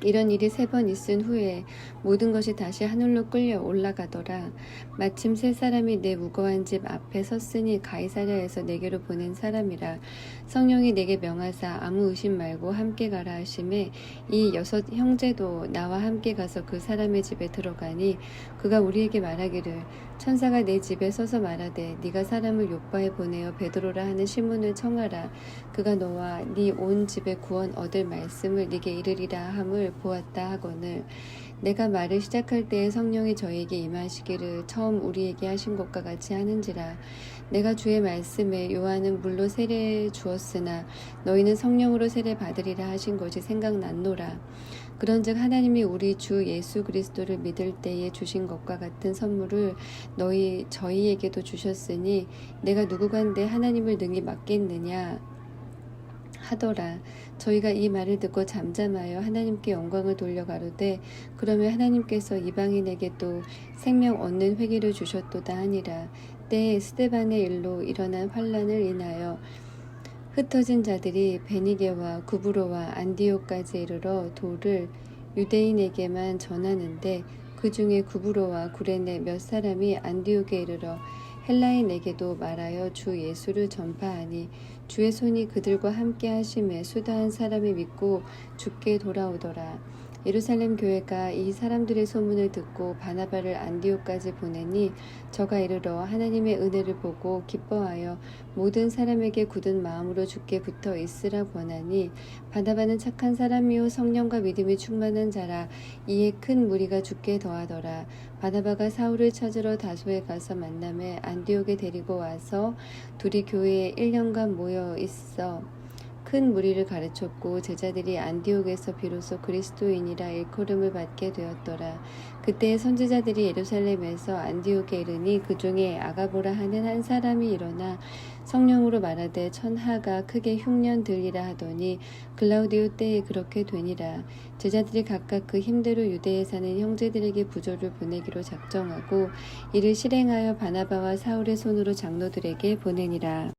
이런 일이 3번 있은 후에 모든 것이 다시 하늘로 끌려 올라가더라. 마침 3사람이 내 무거운 집 앞에 섰으니 가이사랴에서 내게로 보낸 사람이라. 성령이 내게 명하사 아무 의심 말고 함께 가라 하심에 이 6 형제도 나와 함께 가서 그 사람의 집에 들어가니 그가 우리에게 말하기를 천사가 내 집에 서서 말하되 네가 사람을 요빠에 보내어 베드로라 하는 시몬을 청하라. 그가 너와 네 온 집에 구원 얻을 말씀을 네게 이르리라 함을 보았다 하거늘 내가 말을 시작할 때에 성령이 저에게 임하시기를 처음 우리에게 하신 것과 같이 하는지라. 내가 주의 말씀에 요한은 물로 세례 주었으나 너희는 성령으로 세례 받으리라 하신 것이 생각났노라. 그런즉 하나님이 우리 주 예수 그리스도를 믿을 때에 주신 것과 같은 선물을 저희에게도 주셨으니 내가 누구간데 하나님을 능히 맡겠느냐 하더라. 저희가 이 말을 듣고 잠잠하여 하나님께 영광을 돌려 가로되 그러면 하나님께서 이방인에게도 생명 얻는 회개를 주셨도다 하니라. 때에 스데반의 일로 일어난 환란을 인하여 흩어진 자들이 베니게와 구브로와 안디옥까지 이르러 도를 유대인에게만 전하는데 그 중에 구브로와 구레네 몇 사람이 안디옥에 이르러 헬라인에게도 말하여 주 예수를 전파하니 주의 손이 그들과 함께 하심에 수다한 사람이 믿고 주께 돌아오더라. 예루살렘 교회가 이 사람들의 소문을 듣고 바나바를 안디옥까지 보내니 저가 이르러 하나님의 은혜를 보고 기뻐하여 모든 사람에게 굳은 마음으로 주께 붙어 있으라 권하니 바나바는 착한 사람이요 성령과 믿음이 충만한 자라. 이에 큰 무리가 주께 더하더라. 바나바가 사울을 찾으러 다소에 가서 만남에 안디옥에 데리고 와서 둘이 교회에 1년간 모여 있어 큰 무리를 가르쳤고 제자들이 안디옥에서 비로소 그리스도인이라 일컬음을 받게 되었더라. 그때 선지자들이 예루살렘에서 안디옥에 이르니 그 중에 아가보라 하는 한 사람이 일어나 성령으로 말하되 천하가 크게 흉년 들리라 하더니 글라우디오 때에 그렇게 되니라. 제자들이 각각 그 힘대로 유대에 사는 형제들에게 부조를 보내기로 작정하고 이를 실행하여 바나바와 사울의 손으로 장로들에게 보내니라.